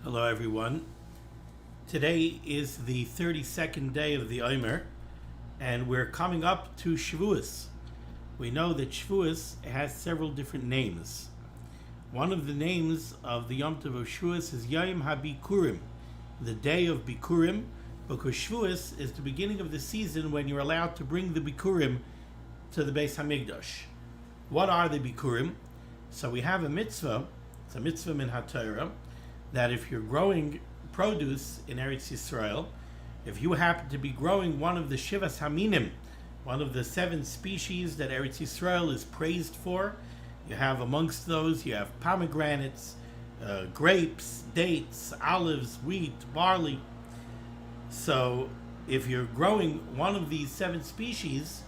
Hello, everyone. Today is the 32nd day of the Omer, and we're coming up to Shavuos. We know that Shavuos has several different names. One of the names of the Yom Tov of Shavuos is Yom HaBikkurim, the day of Bikkurim, because Shavuos is the beginning of the season when you're allowed to bring the Bikkurim to the Bais HaMikdash. What are the Bikkurim? So we have a mitzvah, it's a mitzvah in HaTorah, that if you're growing produce in Eretz Yisrael, if you happen to be growing one of the Shivas Haminim, one of the 7 species that Eretz Yisrael is praised for, you have amongst those, you have pomegranates, grapes, dates, olives, wheat, barley. So if you're growing one of these 7 species,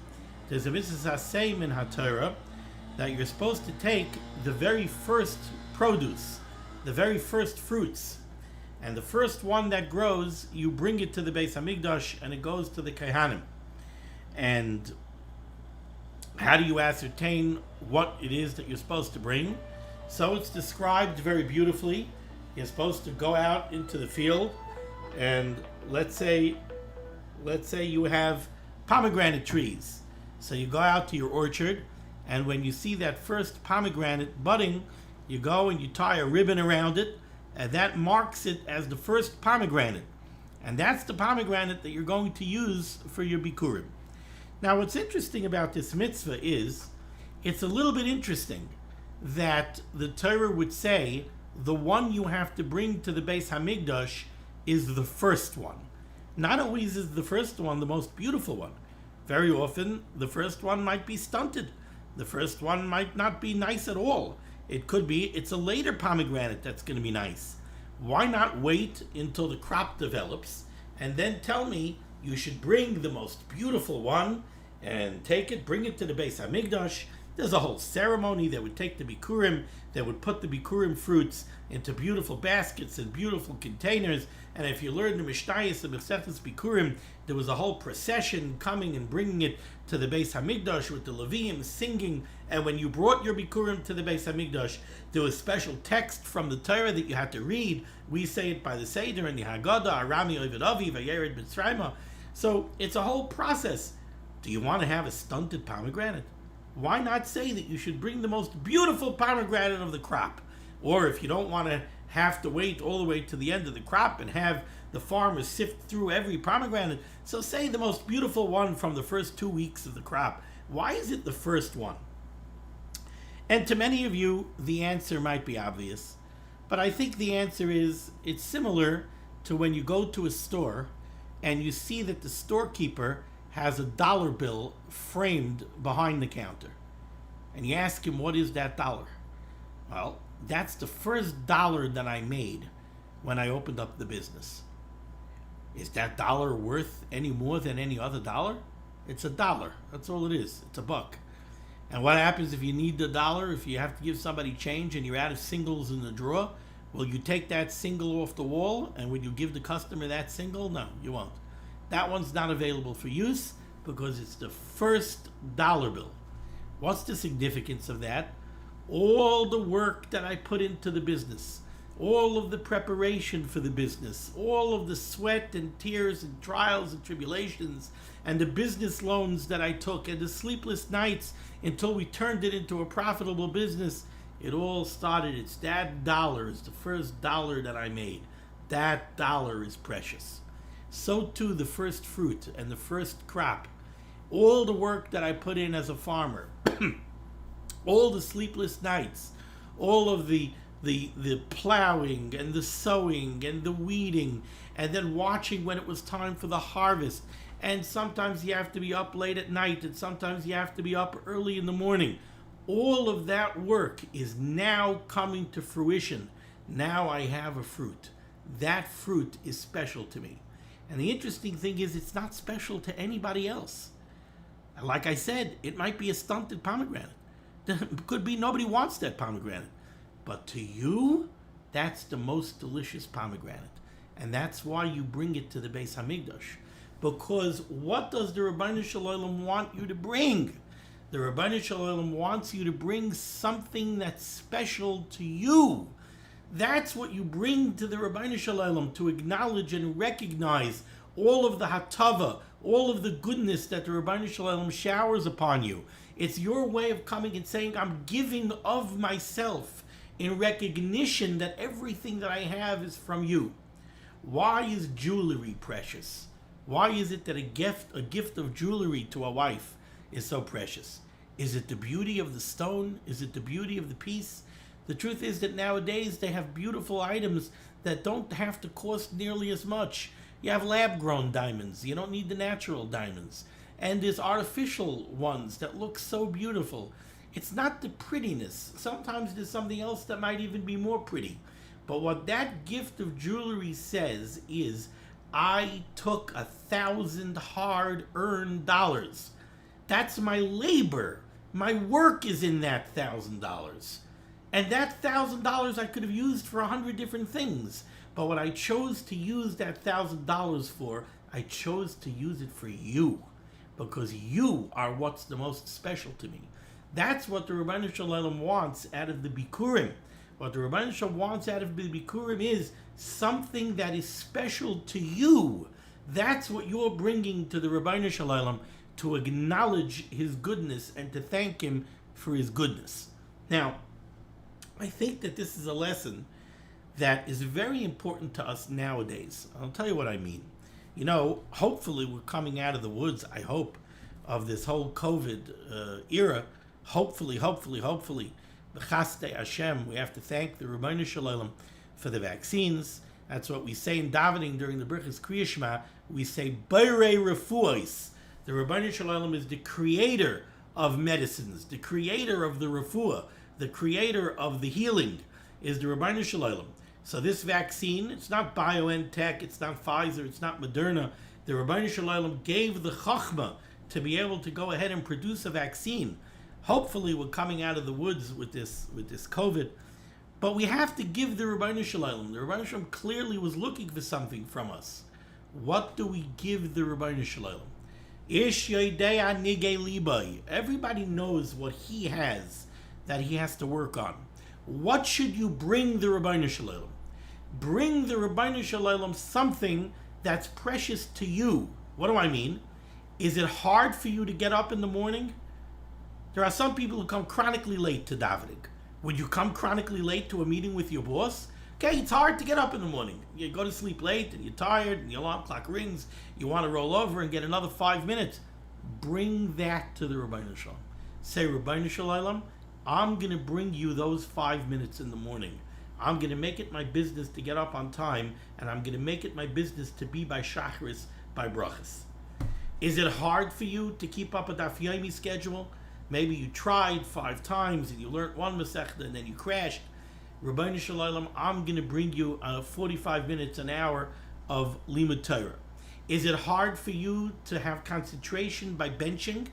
there's a mitzvah same in HaTorah that you're supposed to take the very first produce, the very first fruits, and the first one that grows, you bring it to the Bais HaMikdash and it goes to the Kohanim. And how do you ascertain what it is that you're supposed to bring? So it's described very beautifully. You're supposed to go out into the field, and let's say you have pomegranate trees. So you go out to your orchard, and when you see that first pomegranate budding, you go and you tie a ribbon around it, and that marks it as the first pomegranate. And that's the pomegranate that you're going to use for your Bikkurim. Now, what's interesting about this mitzvah is, it's a little bit interesting that the Torah would say the one you have to bring to the Bais HaMikdash is the first one. Not always is the first one the most beautiful one. Very often, the first one might be stunted. The first one might not be nice at all. It could be it's a later pomegranate that's going to be nice. Why not wait until the crop develops and then tell me you should bring the most beautiful one and take it, bring it to the Bais HaMikdash. There's a whole ceremony that would take the Bikkurim, that would put the Bikkurim fruits into beautiful baskets and beautiful containers. And if you learn the Mishnayos of Mesechus Bikkurim, there was a whole procession coming and bringing it to the Bais HaMikdash with the Leviim singing. And when you brought your Bikkurim to the Bais HaMikdash, there was special text from the Torah that you had to read. We say it by the Seder and the Haggadah, Arami Ovid Avi, Vayered B'Tzraima. So it's a whole process. Do you want to have a stunted pomegranate? Why not say that you should bring the most beautiful pomegranate of the crop? Or if you don't want to have to wait all the way to the end of the crop and have the farmer sift through every pomegranate, so say the most beautiful one from the first 2 weeks of the crop. Why is it the first one? And to many of you, the answer might be obvious, but I think the answer is it's similar to when you go to a store and you see that the storekeeper has a dollar bill framed behind the counter. And you ask him, what is that dollar? Well, that's the first dollar that I made when I opened up the business. Is that dollar worth any more than any other dollar? It's a dollar. That's all it is. It's a buck. And what happens if you need the dollar, if you have to give somebody change and you're out of singles in the drawer? Will you take that single off the wall, and will you give the customer that single? No, you won't. That one's not available for use because it's the first dollar bill. What's the significance of that? All the work that I put into the business, all of the preparation for the business, all of the sweat and tears and trials and tribulations, and the business loans that I took, and the sleepless nights until we turned it into a profitable business, it all started. It's that dollar, is the first dollar that I made. That dollar is precious. So too the first fruit and the first crop. All the work that I put in as a farmer, all the sleepless nights, all of the plowing and the sowing and the weeding, and then watching when it was time for the harvest. And sometimes you have to be up late at night, and sometimes you have to be up early in the morning. All of that work is now coming to fruition. Now I have a fruit. That fruit is special to me. And the interesting thing is, it's not special to anybody else. Like I said, it might be a stunted pomegranate. Could be nobody wants that pomegranate. But to you, that's the most delicious pomegranate. And that's why you bring it to the Bais HaMikdash. Because what does the Rabbeinu Shalom want you to bring? The Rabbeinu Shalom wants you to bring something that's special to you. That's what you bring to the Ribbono Shel Olam, to acknowledge and recognize all of the HaTorah, all of the goodness that the Ribbono Shel Olam showers upon you. It's your way of coming and saying, I'm giving of myself in recognition that everything that I have is from you. Why is jewelry precious? Why is it that a gift of jewelry to a wife is so precious? Is it the beauty of the stone? Is it the beauty of the piece? The truth is that nowadays they have beautiful items that don't have to cost nearly as much. You have lab-grown diamonds. You don't need the natural diamonds. And there's artificial ones that look so beautiful. It's not the prettiness. Sometimes there's something else that might even be more pretty. But what that gift of jewelry says is, I took 1,000 hard-earned dollars. That's my labor. My work is in that $1,000. And that $1,000 I could have used for 100 different things. But what I chose to use that $1,000 for, I chose to use it for you. Because you are what's the most special to me. That's what the Ribbono Shel Olam wants out of the Bikkurim. What the Ribbono Shel Olam wants out of the Bikkurim is something that is special to you. That's what you're bringing to the Ribbono Shel Olam, to acknowledge his goodness and to thank him for his goodness. Now, I think that this is a lesson that is very important to us nowadays. I'll tell you what I mean. You know, hopefully we're coming out of the woods, I hope, of this whole COVID era. Hopefully. B'chaste Hashem, we have to thank the Ribbono Shel Olam for the vaccines. That's what we say in davening during the Birchas Kriya Shema. We say, Borei Refuos. The Ribbono Shel Olam is the creator of medicines, the creator of the refuah, the creator of the healing is the Ribbono Shel Olam. So this vaccine, it's not BioNTech, it's not Pfizer, it's not Moderna. The Ribbono Shel Olam gave the chachma to be able to go ahead and produce a vaccine. Hopefully we're coming out of the woods with this COVID. But we have to give the Ribbono Shel Olam. The Ribbono Shel Olam clearly was looking for something from us. What do we give the Ribbono Shel Olam? Ish Yodei Nigei Libai. Everybody knows what he has that he has to work on. What should you bring the Ribbono Shel Olam? Bring the Ribbono Shel Olam something that's precious to you. What do I mean? Is it hard for you to get up in the morning? There are some people who come chronically late to davening. Would you come chronically late to a meeting with your boss? Okay, it's hard to get up in the morning. You go to sleep late and you're tired and the alarm clock rings. You want to roll over and get another 5 minutes. Bring that to the Ribbono Shel Olam. Say, Ribbono Shel Olam, I'm going to bring you those 5 minutes in the morning. I'm going to make it my business to get up on time, and I'm going to make it my business to be by Shacharis, by Brachas. Is it hard for you to keep up a Daf Yomi schedule? Maybe you tried 5 times and you learned one Masechta and then you crashed. Ribbono Shel Olam, I'm going to bring you 45 minutes, an hour of limud Torah. Is it hard for you to have concentration by benching?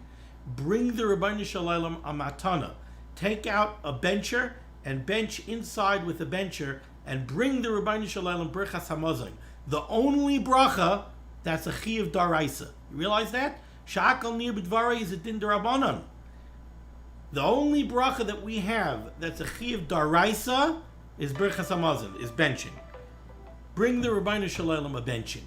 Bring the Ribbono Shel Olam a matana. Take out a bencher and bench inside with a bencher and bring the Ribbono Shel Olam Birchas Hamazon. The only bracha that's a chiyuv daraisa. You realize that? Sha'akal nir b'dvarei is a din darabanan. The only bracha that we have that's a chiyuv daraisa is Birchas Hamazon, is benching. Bring the Ribbono Shel Olam a benching.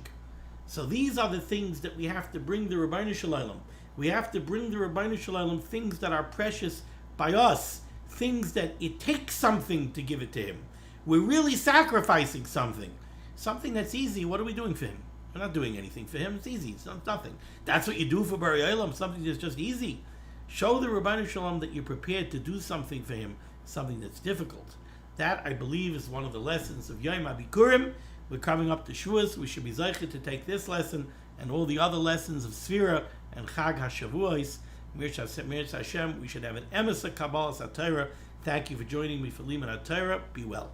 So these are the things that we have to bring the Ribbono Shel Olam. We have to bring the Ribbono Shel Olam things that are precious by us, things that it takes something to give it to him. We're really sacrificing something that's easy. What are we doing for him? We're not doing anything for him. It's easy. It's nothing. That's what you do for Borei Olam, something that's just easy. Show the Ribbono Shel Olam that you're prepared to do something for him, something that's difficult. That, I believe, is one of the lessons of Yom HaBikkurim. We're coming up to Shavuos. We should be zeicher to take this lesson and all the other lessons of Sfira and Chag HaShavuos. Mir Hashem, we should have an emes of Kabbalas HaTorah. Thank you for joining me for limud HaTorah. Be well.